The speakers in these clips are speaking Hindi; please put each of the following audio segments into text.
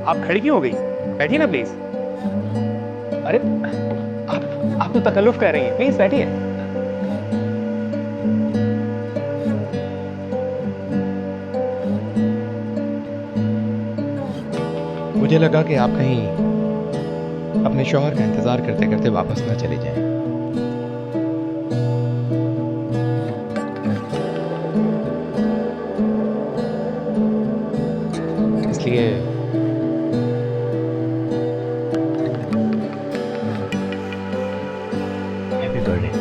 आप खड़ी क्यों हो गई? बैठिए ना प्लीज। अरे आप तो तकल्लुफ कर रही हैं, प्लीज बैठिए। मुझे लगा कि आप कहीं अपने शौहर का इंतजार करते करते वापस ना चले जाएं। इसलिए हैप्पी बर्थडे।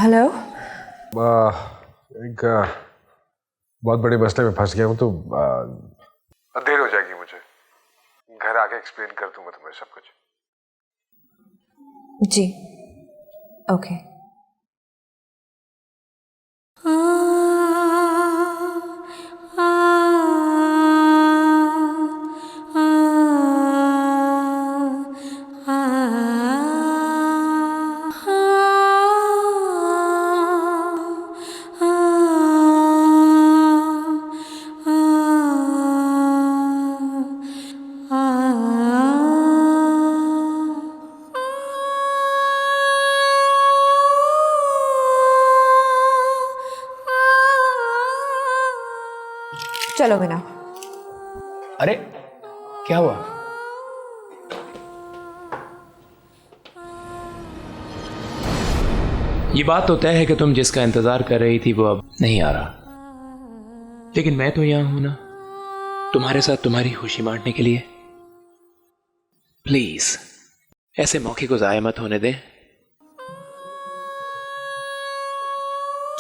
हेलो। एक बहुत बड़े मसले में फंस गया हूँ, तो देर हो जाएगी मुझे। घर आके एक्सप्लेन कर दूंगा तुम्हें सब कुछ। जी ओके। चलो मीना। अरे क्या हुआ? ये बात तो तय है कि तुम जिसका इंतजार कर रही थी वो अब नहीं आ रहा, लेकिन मैं तो यहां हूं ना, तुम्हारे साथ तुम्हारी खुशी बांटने के लिए। प्लीज ऐसे मौके को जाया मत होने दें।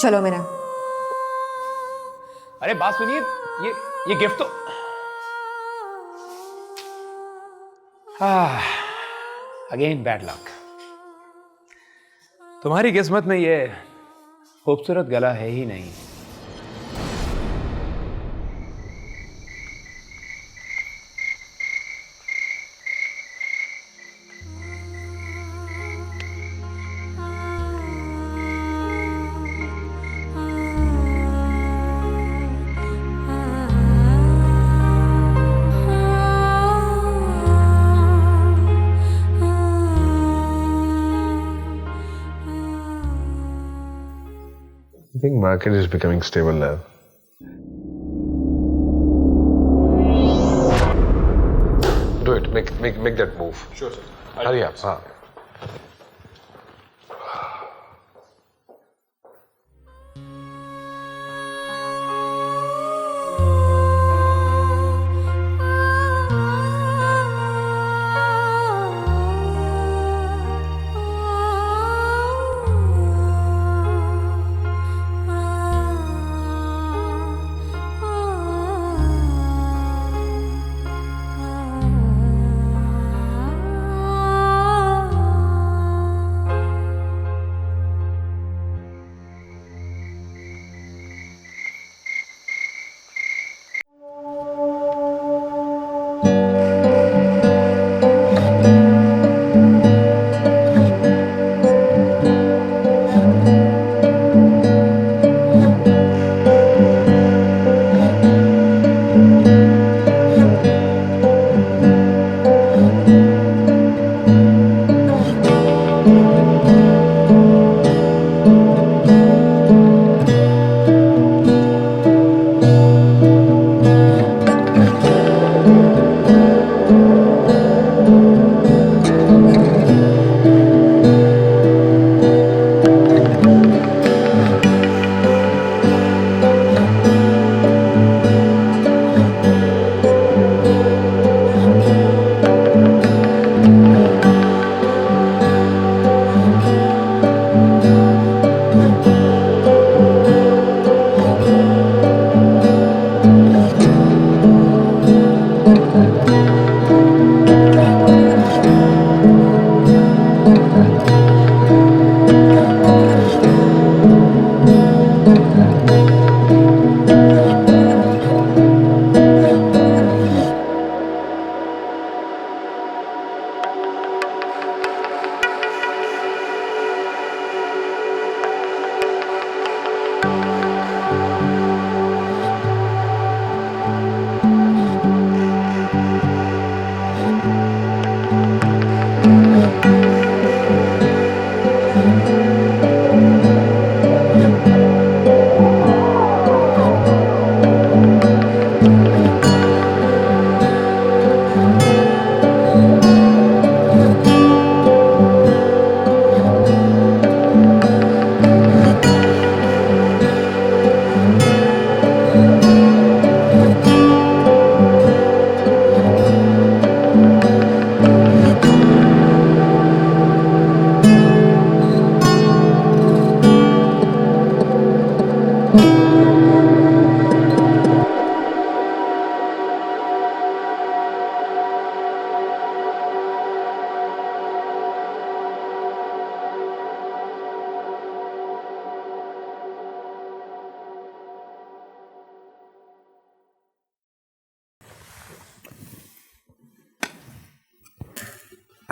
चलो मीना। अरे बात सुनिए, ये गिफ्ट तो अगेन बैड लक। तुम्हारी किस्मत में ये खूबसूरत गला है ही नहीं। I think market is becoming stable now. Do it. Make that move. Sure, sir. Hurry up. हाँ.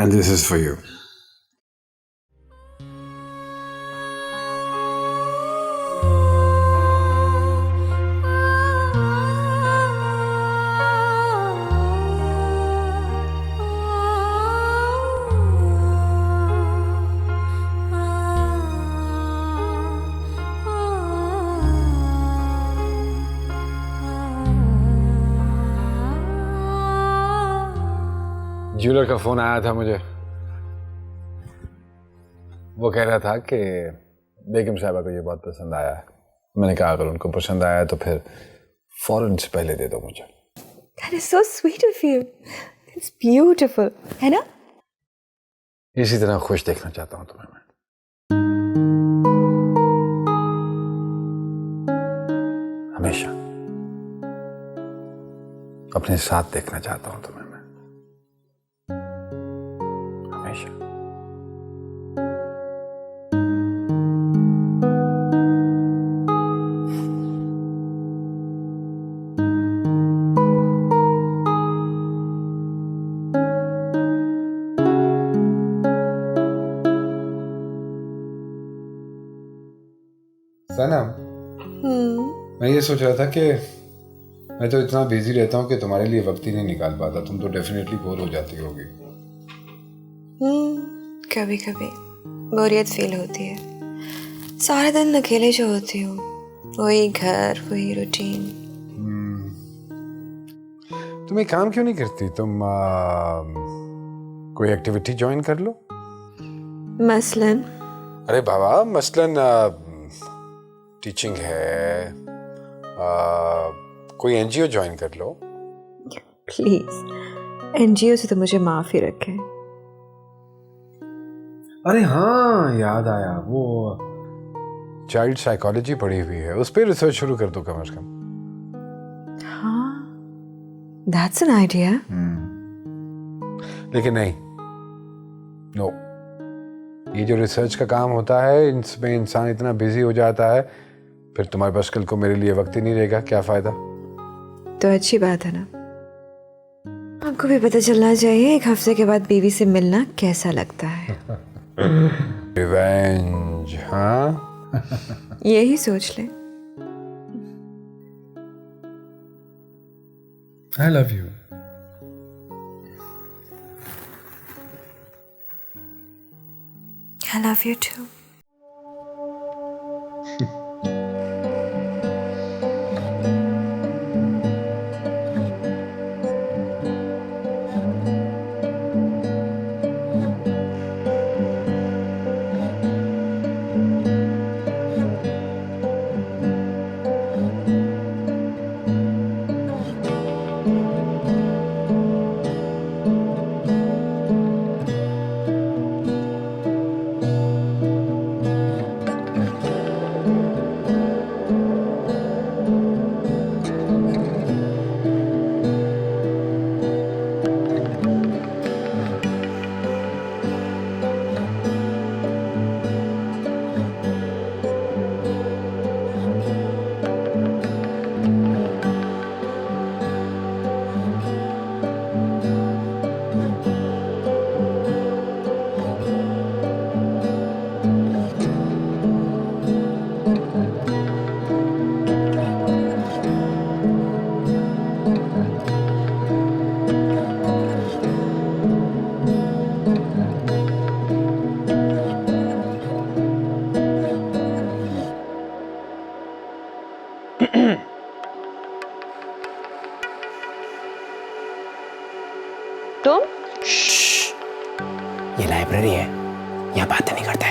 And this is for you. Jeweller का फोन आया था मुझे। वो कह रहा था कि बेगम साहबा को ये बहुत पसंद आया है। मैंने कहा अगर उनको पसंद आया तो फिर फौरन से पहले दे दो मुझे। That is so sweet of you. It's beautiful, है ना? इसी तरह खुश देखना चाहता हूँ तुम्हें मैं। हमेशा अपने साथ देखना चाहता हूँ तुम्हें मैं। हमेशा। सनम, मैं ये सोच रहा था कि मैं तो इतना बिजी रहता हूँ कि तुम्हारे लिए वक्त ही नहीं निकाल पाता। तुम तो डेफिनेटली बोर हो जाती होगी। कभी कभी बोरियत फील होती है। सारा दिन अकेले जो होती हूँ, वही घर, वही रूटीन। तुम एक काम क्यों नहीं करती? तुम कोई एक्टिविटी ज्वाइन कर लो। मसलन? अरे बाबा, मसलन टीचिंग है, कोई एनजीओ ज्वाइन कर लो। प्लीज, एनजीओ से तो मुझे माफ ही रखे। अरे हाँ, याद आया, वो चाइल्ड साइकोलॉजी पढ़ी हुई है, उस पर रिसर्च शुरू कर दो कम से कम। हाँ, दैट्स एन आइडिया। लेकिन नहीं, नो, ये जो रिसर्च का काम होता है, इसमें इंसान इतना बिजी हो जाता है, फिर तुम्हारे पास कल को मेरे लिए वक्त ही नहीं रहेगा। क्या फायदा? तो अच्छी बात है ना, आपको भी पता चलना चाहिए एक हफ्ते के बाद बीवी से मिलना कैसा लगता है। रिवेंज, हाँ? यही सोच ले। I love you. I love you too. तुम? ये लाइब्रेरी है, यहाँ बातें नहीं करते।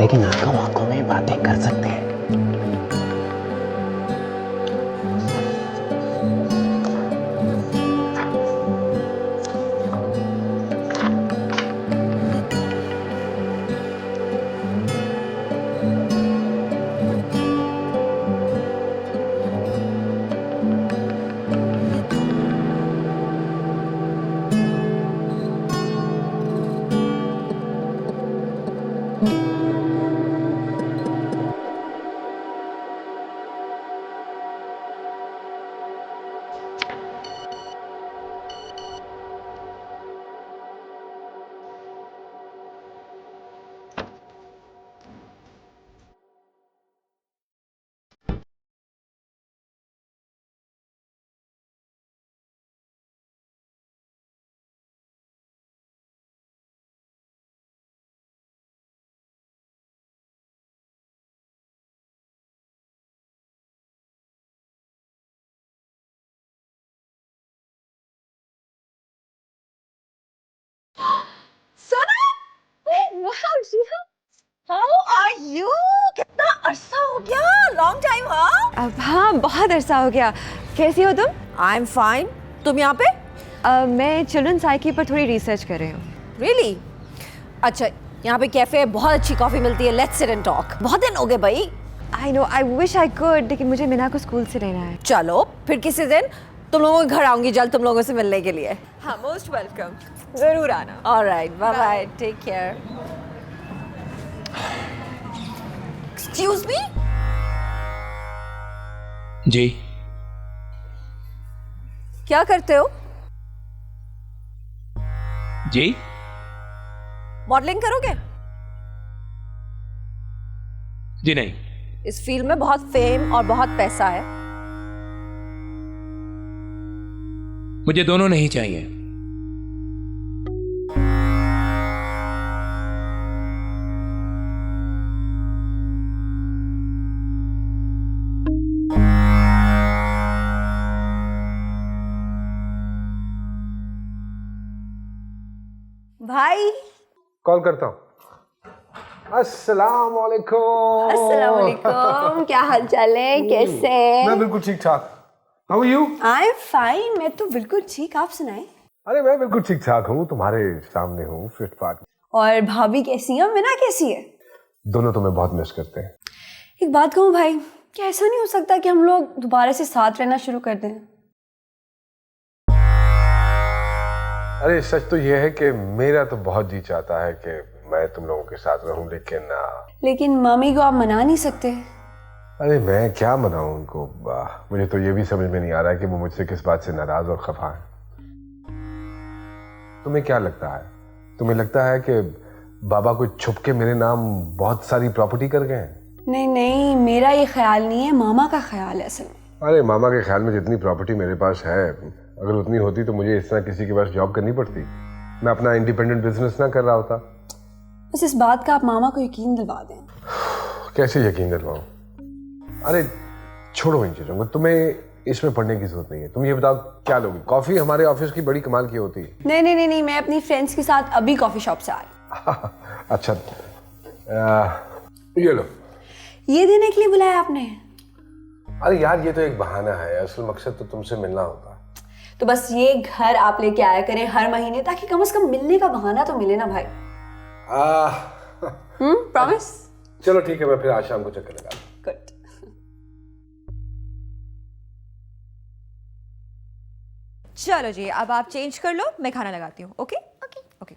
लेकिन आंखों आंखों में बातें कर सकते हैं। वाह शीला, हाउ आर यू? कितना अरसा हो गया, लॉन्ग टाइम। हाँ अब हाँ, बहुत अरसा हो गया। कैसी हो तुम? आई एम फाइन। तुम यहाँ पे? मैं चिल्ड्रन साइकी पर थोड़ी रिसर्च कर रही हूँ। रियली? अच्छा, यहाँ पे कैफे है, बहुत अच्छी कॉफी मिलती है, लेट्स सिट एंड टॉक। बहुत दिन हो गए भाई। I know, I wish I could, लेकिन मुझे मीना को स्कूल से लेना है। चलो फिर किसी दिन तुम लोगों के घर आऊंगी जल्द तुम लोगों से मिलने के लिए। हाँ, मोस्ट वेलकम, जरूर आना। All right, bye bye, take care. Excuse me? जी क्या करते हो? जी मॉडलिंग करोगे? जी नहीं। इस फील्ड में बहुत फेम और बहुत पैसा है। मुझे दोनों नहीं चाहिए। भाई कॉल करता हूँ। अस्सलाम वालेकुम। अस्सलाम वालेकुम, क्या हाल चाल है, कैसे? मैं बिल्कुल ठीक ठाक। How are you? I am fine, मैं तो बिल्कुल ठीक। आप सुनाएं। अरे मैं बिल्कुल ठीक ठाक हूँ, तुम्हारे सामने हूँ, फिट फाट। और भाभी कैसी है, मीना कैसी है? दोनों तुम्हें बहुत मिस करते हैं। एक बात कहूँ भाई, क्या ऐसा नहीं हो सकता कि हम लोग दोबारा से साथ रहना शुरू कर दें? अरे सच तो ये है कि मेरा तो बहुत जी चाहता है कि मैं तुम लोगों के साथ रहूं, लेकिन मम्मी को आप मना नहीं सकते। अरे मैं क्या मनाऊं उनको। मुझे तो ये भी समझ में नहीं आ रहा है कि वो मुझसे किस बात से नाराज और खफा है। तुम्हें क्या लगता है? तुम्हें लगता है कि बाबा को छुप के मेरे नाम बहुत सारी प्रॉपर्टी कर गए हैं? नहीं नहीं, मेरा ये ख्याल नहीं है, मामा का ख्याल है असल में। अरे मामा के ख्याल में जितनी प्रॉपर्टी मेरे पास है, अगर उतनी होती तो मुझे इस तरह किसी के पास जॉब करनी पड़ती। मैं अपना इंडिपेंडेंट बिजनेस ना कर रहा होता। बस इस बात का आप मामा को यकीन दिलवा दें। कैसे यकीन दिलवाऊं? अरे छोड़ो इन चीजों को, तुम्हें इसमें पढ़ने की जरूरत नहीं है। तुम ये बताओ क्या लोगी? कॉफी हमारे ऑफिस की बड़ी कमाल की होती है। नहीं नहीं नहीं नहीं, मैं अपनी फ्रेंड्स के साथ अभी कॉफी शॉप से आ रही। अच्छा ये लो। ये देने के लिए बुलाया आपने? अरे यार ये तो एक बहाना है, असल मकसद तो तुमसे मिलना होता है। तो बस ये घर आप लेके आया करें हर महीने, ताकि कम से कम मिलने का बहाना तो मिले ना भाई। प्रॉमिस? चलो ठीक है, मैं फिर आज शाम को चक्कर लगा। गुड। चलो जी, अब आप चेंज कर लो, मैं खाना लगाती हूँ। Okay okay okay.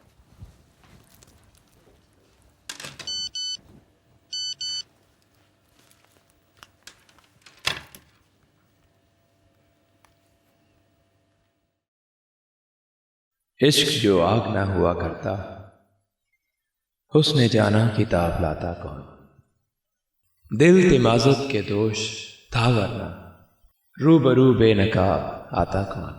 इश्क जो आग ना हुआ करता, हुस्न जाना किताब लाता कौन। दिल तिमाजत के दोष था वरना, रूबरू बेनकाब आता कौन।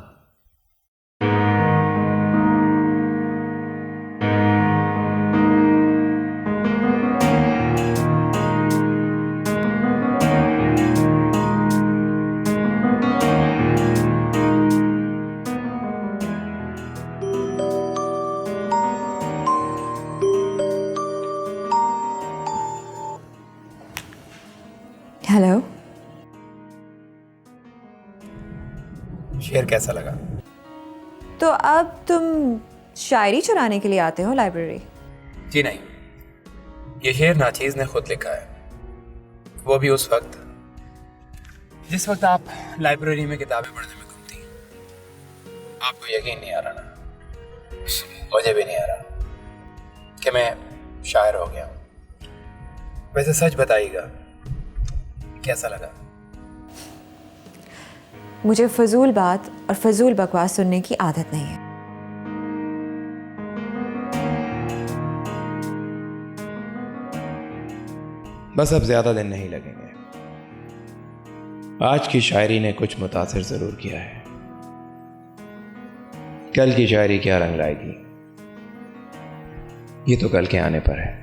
हेलो। शेर कैसा लगा? तो अब तुम शायरी चुराने के लिए आते हो लाइब्रेरी? जी नहीं, ये शेर नाचीज ने खुद लिखा है, वो भी उस वक्त जिस वक्त आप लाइब्रेरी में किताबें पढ़ने में गुम थी। आपको यकीन नहीं आ रहा ना? मुझे भी नहीं आ रहा कि मैं शायर हो गया हूँ। वैसे सच बताइएगा, कैसा लगा? मुझे फजूल बात और फजूल बकवास सुनने की आदत नहीं है। बस अब ज्यादा दिन नहीं लगेंगे। आज की शायरी ने कुछ मुतासिर जरूर किया है, कल की शायरी क्या रंग लाएगी ये तो कल के आने पर है।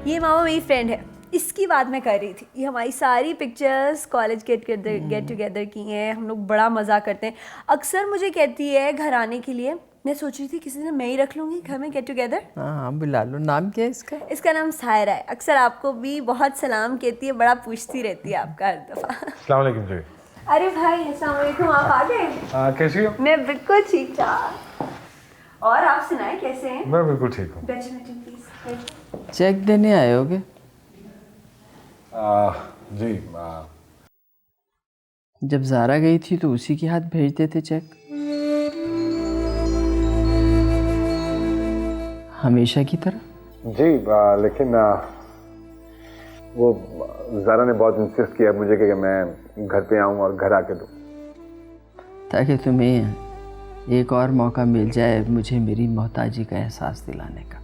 ये मामा मेरी फ्रेंड है, इसकी बात मैं कर रही थी। ये हमारी सारी पिक्चर्स कॉलेज गेट टुगेदर की हैं, हम लोग बड़ा मज़ा करते हैं। अक्सर मुझे कहती है घर आने के लिए, मैं सोच रही थी किसी दिन मैं ही रख लूँगी घर में गेट टुगेदर। हाँ बुला लो। नाम क्या है इसका? इसका नाम सायरा है। अक्सर आपको भी बहुत सलाम कहती है, बड़ा पूछती रहती है आपका हर दफ़ा। अस्सलाम वालेकुम जी। अरे भाई अस्सलाम वालेकुम, आप आ गए? कैसी हो? मैं बिल्कुल ठीक ठाक। और आप सुनाए कैसे हैं? मैं बिल्कुल ठीक हूँ। बैठे बैठे प्लीज। चेक देने आए होगे? जी जब ज़ारा गई थी तो उसी के हाथ भेजते थे चेक, हमेशा की तरह। जी लेकिन वो ज़ारा ने बहुत इंसिस्ट किया मुझे कि मैं घर पे आऊँ और घर आके दूँ, ताकि तुम्हें एक और मौका मिल जाए मुझे मेरी मोहताजी का एहसास दिलाने का।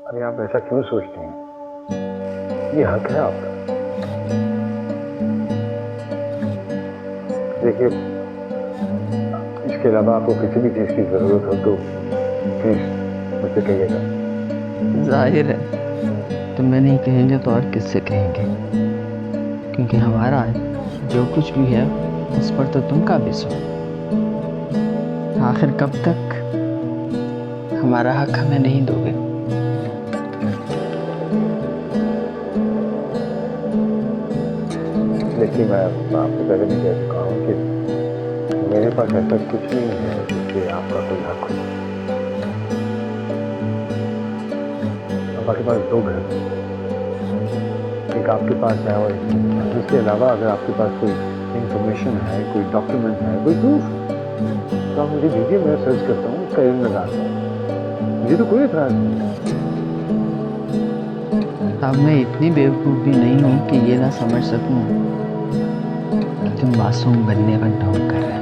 अरे आप ऐसा क्यों सोचते हैं? ये हक है आपका। देखिए, इसके अलावा आपको किसी भी चीज़ की ज़रूरत हो तो प्लीज़ मुझसे कहिएगा। जाहिर है तुम्हें नहीं कहेंगे तो और किससे कहेंगे, क्योंकि हमारा जो कुछ भी है उस पर तो तुम काबिज हो। आखिर कब तक हमारा हक हमें नहीं दोगे? देखिए, मैं आपसे पहले भी कह चुका हूँ कि मेरे पास ऐसा कुछ नहीं है जिससे आपका कोई हक हो। आपके पास दो घर, एक आपके पास है और इसके अलावा अगर आपके पास कोई इंफॉर्मेशन है, कोई डॉक्यूमेंट है, कोई प्रूफ, तो आप मुझे दीजिए, मैं सर्च करता हूँ, उसका इल्म लगाता हूँ। मुझे तो कोई एतराज़ नहीं है। अब मैं इतनी बेवकूफ़ भी नहीं हूँ कि ये ना समझ सकूँ कि तुम मासूम बनने का ढोंग कर रहे हो।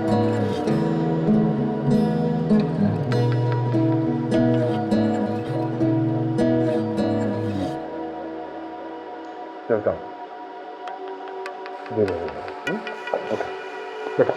चलता हूँ। ओके, बेटा।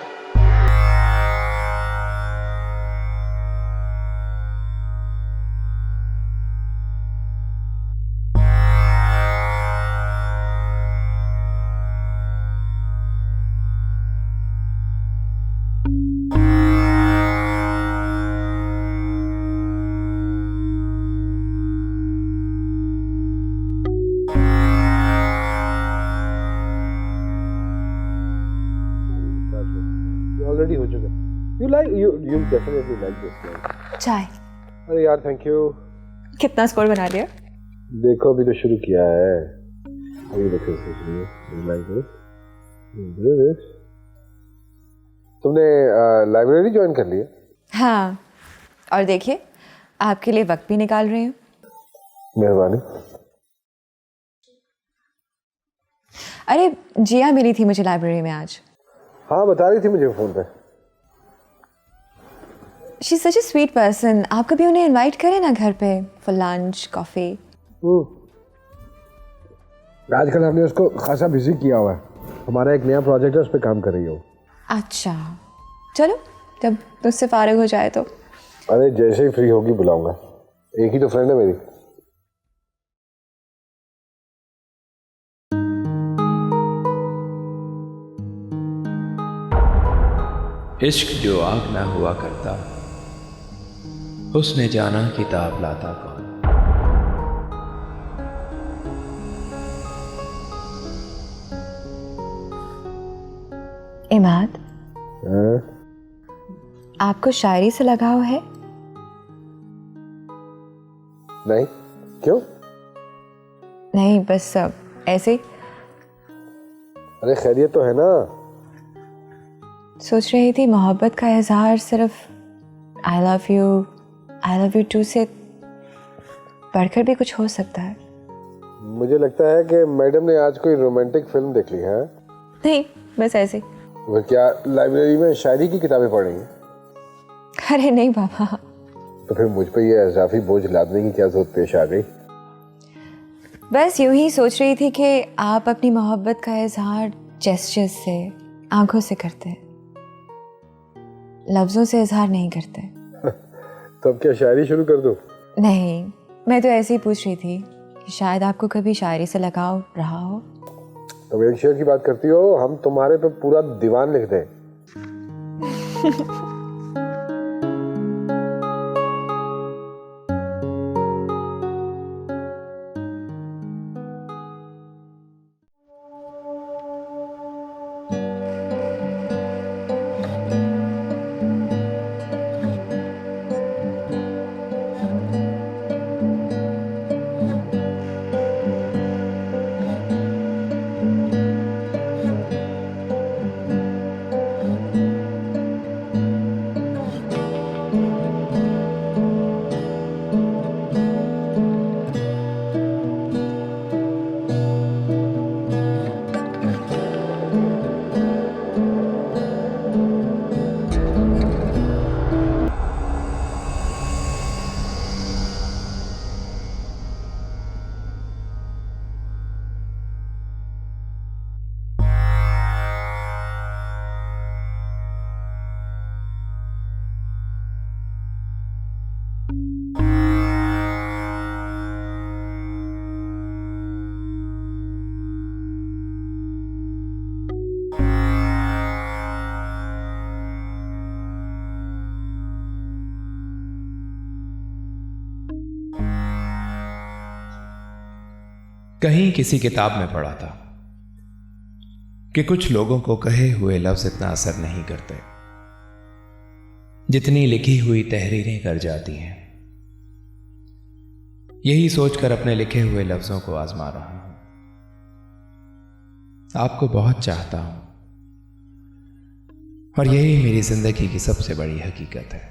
ऑलरेडी हो चुका है। you definitely like this game। चाय। अरे यार थैंक यू। कितना स्कोर बना लिया? देखो अभी तो शुरू किया है। अभी देखो you like this? तुमने लाइब्रेरी ज्वाइन कर ली है? हाँ, और देखिए आपके लिए वक्त भी निकाल रही हूँ। मेहरबानी। अरे जिया मिली थी मुझे लाइब्रेरी में आज। हाँ बता रही थी मुझे फोन पे। She is such A sweet person. आप कभी उन्हें इनवाइट करें ना घर पे फॉर लंच कॉफी। आजकल हमने उसको खासा बिजी किया हुआ है। हमारा एक नया प्रोजेक्ट है, उस पर काम कर रही हो। अच्छा चलो, जब तुझसे फारिग हो जाए तो। अरे जैसे ही फ्री होगी बुलाऊंगा। एक ही तो फ्रेंड है मेरी। इश्क जो आग ना हुआ करता, उसने जाना किताब लाता कौन। इमाद, आपको शायरी से लगाव है? नहीं, क्यों? नहीं, बस ऐसे। अरे खैरियत तो है ना। सोच रही थी मोहब्बत का इजहार सिर्फ आई लव यू टू से बढ़कर भी कुछ हो सकता है। मुझे लगता है कि मैडम ने आज कोई रोमांटिक फिल्म देख ली है। नहीं, बस ऐसे। वो क्या लाइब्रेरी में शायरी की किताबें पढ़ेंगी? अरे नहीं बाबा। तो फिर मुझ पे ये इजाफी बोझ लादने की क्या जरूरत पेश आ गई? बस यूं ही सोच रही थी कि आप अपनी मोहब्बत का इजहार जेस्चर्स से, आंखों से करते हैं, लफ्जों से इजहार नहीं करते। तो अब क्या शायरी शुरू कर दूं? नहीं, मैं तो ऐसे ही पूछ रही थी कि शायद आपको कभी शायरी से लगाव रहा हो। तुम एक शेर की बात करती हो, हम तुम्हारे पे पूरा दीवान लिख दें। कहीं किसी किताब में पढ़ा था कि कुछ लोगों को कहे हुए लफ्ज इतना असर नहीं करते जितनी लिखी हुई तहरीरें कर जाती हैं। यही सोचकर अपने लिखे हुए लफ्जों को आजमा रहा हूं। आपको बहुत चाहता हूं और यही मेरी जिंदगी की सबसे बड़ी हकीकत है।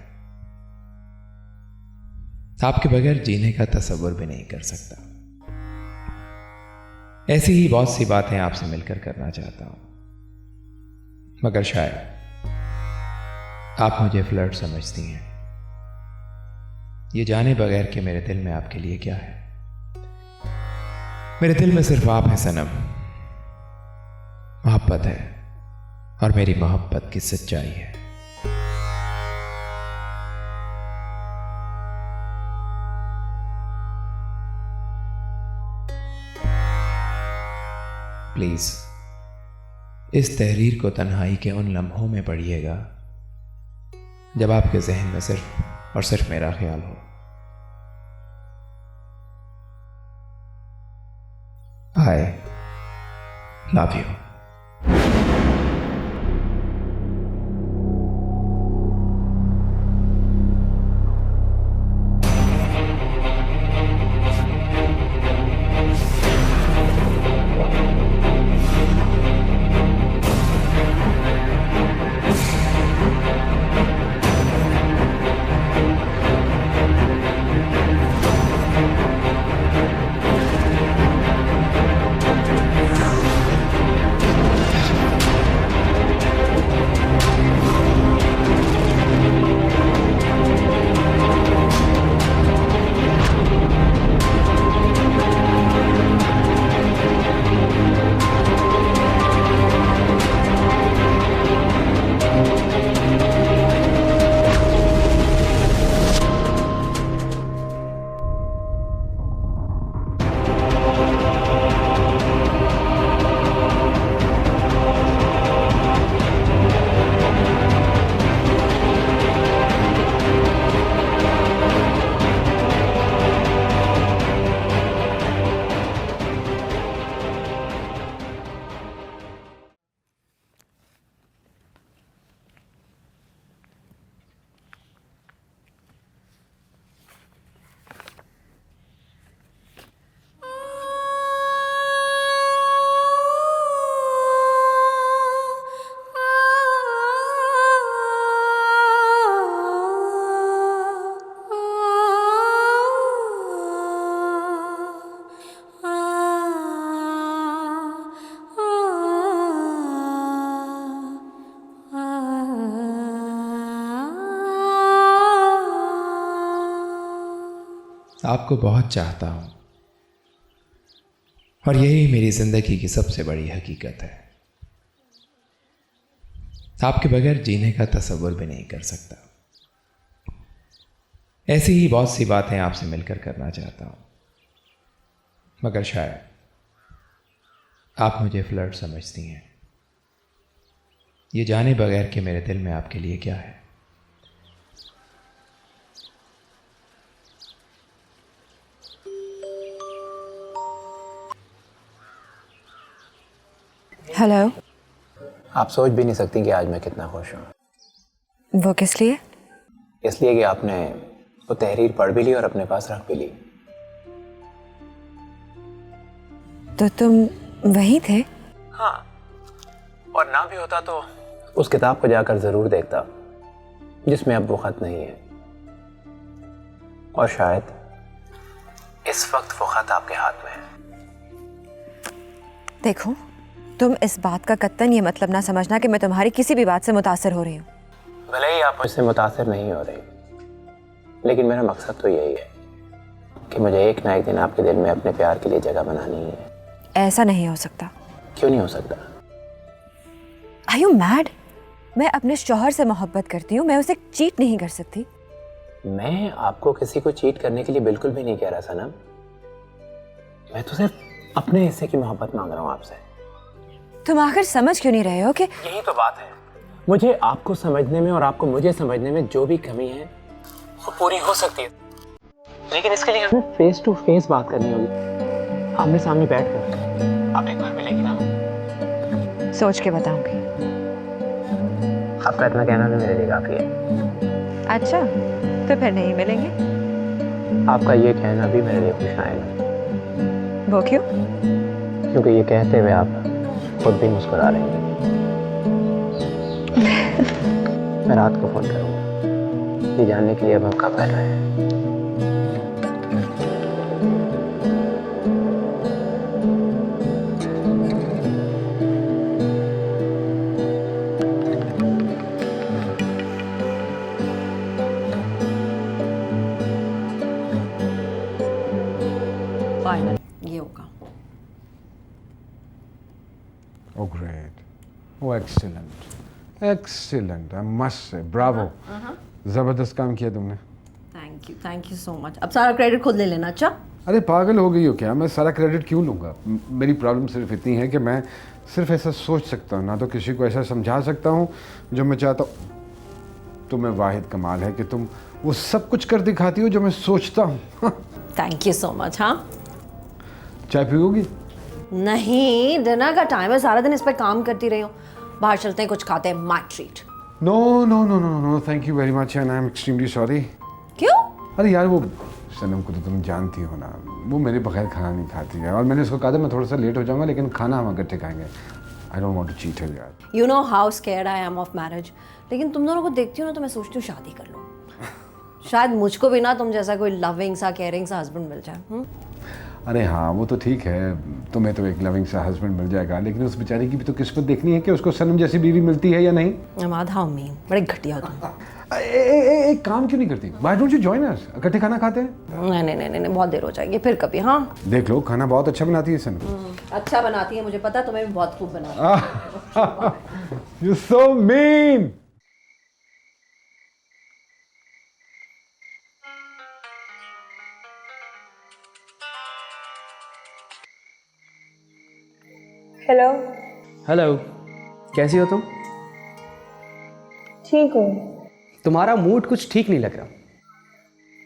आपके बगैर जीने का तसव्वुर भी नहीं कर सकता। ऐसी ही बहुत सी बातें आपसे मिलकर करना चाहता हूं, मगर शायद आप मुझे फ्लर्ट समझती हैं, ये जाने बगैर कि मेरे दिल में आपके लिए क्या है। मेरे दिल में सिर्फ आप हैं सनम, मोहब्बत है और मेरी मोहब्बत की सच्चाई है। प्लीज इस तहरीर को तन्हाई के उन लम्हों में पढ़िएगा जब आपके जहन में सिर्फ और सिर्फ मेरा ख्याल हो। I love you. आपको बहुत चाहता हूं और यही मेरी जिंदगी की सबसे बड़ी हकीकत है। आपके बगैर जीने का तसव्वुर भी नहीं कर सकता। ऐसी ही बहुत सी बातें आपसे मिलकर करना चाहता हूँ, मगर शायद आप मुझे फ्लर्ट समझती हैं, ये जाने बगैर कि मेरे दिल में आपके लिए क्या है। हेलो। आप सोच भी नहीं सकती कि आज मैं कितना खुश हूँ। वो किस लिए? इसलिए कि आपने वो तहरीर पढ़ भी ली और अपने पास रख भी ली। तो तुम वहीं थे? हाँ, और ना भी होता तो उस किताब को जाकर ज़रूर देखता जिसमें अब वो ख़त नहीं है, और शायद इस वक्त वो ख़त आपके हाथ में है। देखो, तुम इस बात का कत्तन ये मतलब ना समझना कि मैं तुम्हारी किसी भी बात से मुतासर हो रही हूँ। भले ही आप मुझसे मुतासर नहीं हो रही, लेकिन मेरा मकसद तो यही है कि मुझे एक ना एक दिन आपके दिल में अपने प्यार के लिए जगह बनानी है। ऐसा नहीं हो सकता। क्यों नहीं हो सकता? Are you mad? मैं अपने शौहर से मोहब्बत करती हूँ, मैं उसे चीट नहीं कर सकती। मैं आपको किसी को चीट करने के लिए बिल्कुल भी नहीं कह रहा सनम। मैं तो सिर्फ अपने हिस्से की मोहब्बत मांग रहा हूँ आपसे। तुम आखिर समझ क्यों नहीं रहे हो कि यही तो बात है, मुझे आपको समझने में और आपको मुझे समझने में जो भी कमी है वो पूरी हो सकती है, लेकिन इसके लिए हमें फेस टू फेस बात करनी होगी, आमने सामने बैठ कर। आप एक बार मिलेगी ना? सोच के बताऊंगी। आपका इतना कहना तो मेरे लिए काफी है। अच्छा, तो फिर नहीं मिलेंगे? आपका ये कहना भी मेरे लिए खुश आएगा। वो क्यों? क्योंकि ये कहते हुए आप खुद भी मुस्कुरा रही हैं। मैं रात को फोन करूंगा ये जानने के लिए अब हम कब बैठ रहे हैं। फाइनल ये होगा। Oh, great. Oh, excellent. Excellent. I must say, bravo. जबरदस्त काम किया तुमने। Thank you so much. अब सारा क्रेडिट खुद ले लेना। अच्छा, अरे पागल हो गई हो क्या? मैं सारा क्रेडिट क्यों लूँगा? मेरी प्रॉब्लम सिर्फ इतनी है कि मैं सिर्फ ऐसा सोच सकता हूँ, ना तो किसी को ऐसा समझा सकता हूँ जो मैं चाहता हूँ। तुम्हें वाहिद कमाल है कि तुम वो सब कुछ कर दिखाती हो जो मैं सोचता हूँ। Thank you so much. हाँ, चाय पीओगी? नहीं, डिनर का टाइम है, सारा दिन इस पर काम करती रही हूँ। बाहर चलते हैं, कुछ खाते हैं, my treat. No no no no no, thank you very much and I am extremely sorry. क्यों? अरे यार, वो सनम को तो तुम जानती हो ना, वो मेरे बगैर खाना नहीं खाती है, और मैंने उसको कहा था मैं थोड़ा सा लेट हो जाऊंगा, लेकिन खाना हम इकट्ठे खाएंगे। I don't want to cheat her यार। You know how scared I am of marriage, लेकिन तुम दोनों को देखती हूँ ना तो मैं सोचती हूँ शादी कर लूँ। शायद मुझको भी ना तुम जैसा कोई लविंग सा केयरिंग सा हस्बैंड मिल जाए। अरे हाँ, वो तो ठीक है, तुम्हें तो एक लविंग सा हस्बैंड मिल जाएगा, लेकिन उस बेचारी की भी तो किस्मत देखनी है कि उसको सनम जैसी बीवी मिलती है या नहीं। अमाद, हाउ मीन, बड़े घटिया हो तुम। एक काम क्यों नहीं करती? Why don't you join us? इकट्ठे खाना खाते हैं। नहीं, बहुत देर हो जाएगी, फिर कभी। हाँ, देख लो, खाना बहुत अच्छा बनाती है सनम। अच्छा बनाती है, मुझे पता, तुम्हें भी बहुत खूब बनाती है। You so mean. Hello. Hello, कैसी हो तुम? ठीक हूँ। तुम्हारा मूड कुछ ठीक नहीं लग रहा।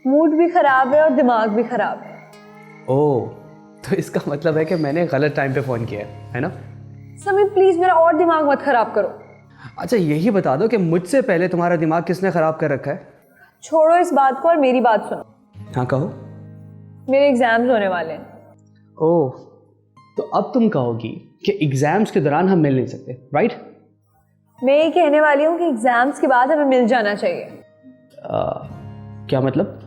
मूड भी खराब है और दिमाग भी खराब है। ओह, तो इसका मतलब है कि मैंने गलत टाइम पे फ़ोन किया है ना? समीर प्लीज मेरा और दिमाग मत खराब करो। अच्छा, यही बता दो कि मुझसे पहले तुम्हारा दिमाग किसने ख़राब कर रखा है? छोड़ो इस बात को और मेरी बात सुनो। हाँ, कहो। मेरे एग्जाम्स होने वाले हैं। ओह, तो अब तुम कहोगी कि एग्ज़ाम्स के दौरान हम मिल नहीं सकते, राइट? मैं ये कहने वाली हूँ कि एग्जाम्स के बाद हमें मिल जाना चाहिए। क्या मतलब?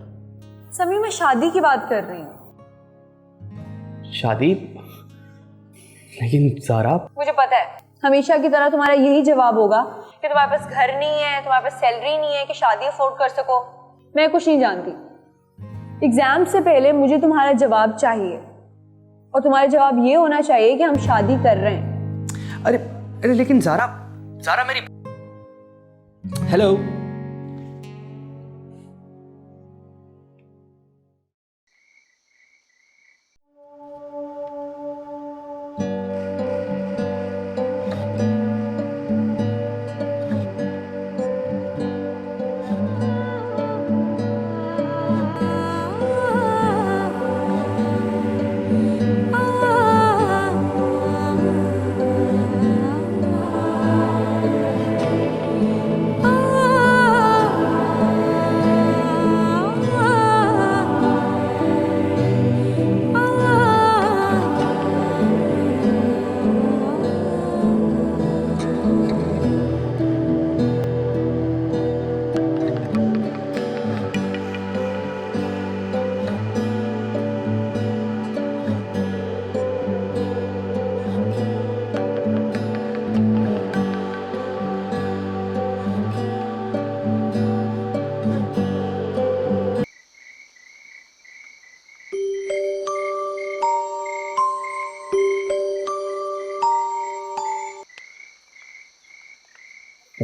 समीर, मैं शादी की बात कर रही हूँ। शादी? लेकिन ज़ारा, मुझे पता है हमेशा की तरह तुम्हारा यही जवाब होगा कि तुम्हारे पास घर नहीं है, तुम्हारे पास सैलरी नहीं है कि शादी अफोर्ड कर सको। मैं कुछ नहीं जानती। एग्जाम से पहले मुझे तुम्हारा जवाब चाहिए, और तुम्हारा जवाब ये होना चाहिए कि हम शादी कर रहे हैं। अरे लेकिन ज़ारा मेरी। हेलो,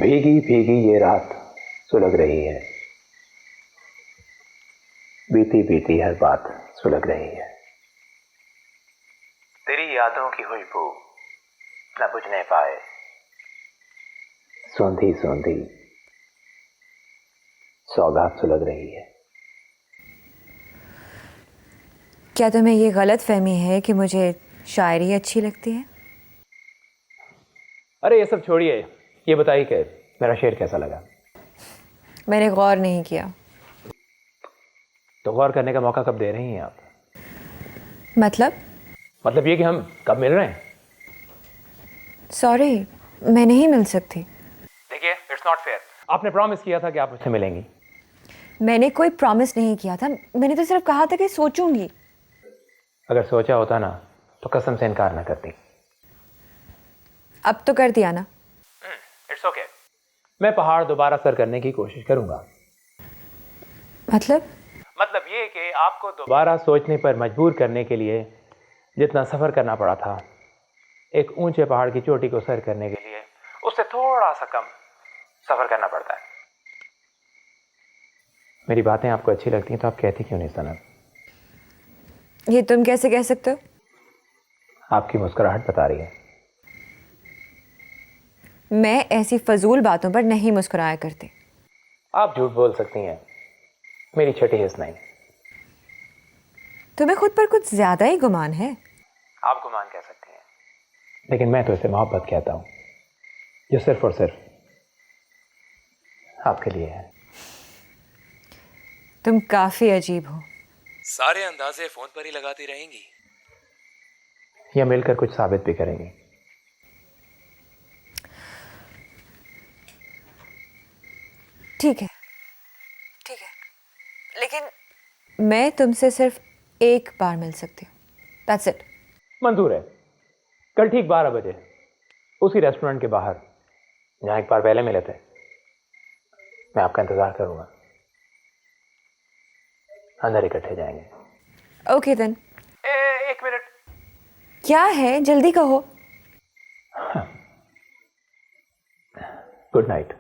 भीगी भीगी ये रात सुलग रही है, बीती बीती हर बात सुलग रही है। तेरी यादों की खुशबू न बुझने पाए, सौंधी सौंधी सौगात सुलग रही है। क्या तुम्हें ये गलत फहमी है कि मुझे शायरी अच्छी लगती है? अरे ये सब छोड़िए, ये बताइए कि मेरा शेर कैसा लगा? मैंने गौर नहीं किया। तो गौर करने का मौका कब दे रही हैं आप? मतलब ये कि हम कब मिल रहे हैं? सॉरी, मैं नहीं मिल सकती। देखिए, इट्स नॉट फेयर। आपने प्रॉमिस किया था कि आप मुझसे मिलेंगी। मैंने कोई प्रॉमिस नहीं किया था, मैंने तो सिर्फ कहा था कि सोचूंगी। अगर सोचा होता ना तो कसम से इनकार ना करती। अब तो कर दिया ना। It's okay. मैं पहाड़ दोबारा सर करने की कोशिश करूंगा। मतलब ये कि आपको दोबारा सोचने पर मजबूर करने के लिए जितना सफ़र करना पड़ा था एक ऊंचे पहाड़ की चोटी को सर करने के लिए, उससे थोड़ा सा कम सफ़र करना पड़ता है। मेरी बातें आपको अच्छी लगती हैं तो आप कहती क्यों नहीं सनम? ये तुम कैसे कह सकते हो? आपकी मुस्कुराहट बता रही है। मैं ऐसी फजूल बातों पर नहीं मुस्कुराया करती। आप झूठ बोल सकती हैं, मेरी छठी हिस्स नहीं। तुम्हें खुद पर कुछ ज्यादा ही गुमान है। आप गुमान कह सकती हैं, लेकिन मैं तो इसे मोहब्बत कहता हूं, जो सिर्फ और सिर्फ आपके लिए है। तुम काफी अजीब हो। सारे अंदाजे फोन पर ही लगाती रहेंगी? या मिलकर कुछ साबित भी करेंगे? ठीक है, लेकिन मैं तुमसे सिर्फ एक बार मिल सकती हूँ। That's it। मंजूर है। कल ठीक 12 बजे उसी रेस्टोरेंट के बाहर जहां एक बार पहले मिले थे, मैं आपका इंतजार करूंगा। अंदर इकट्ठे जाएंगे। Okay then. एक मिनट। क्या है, जल्दी कहो। Good night.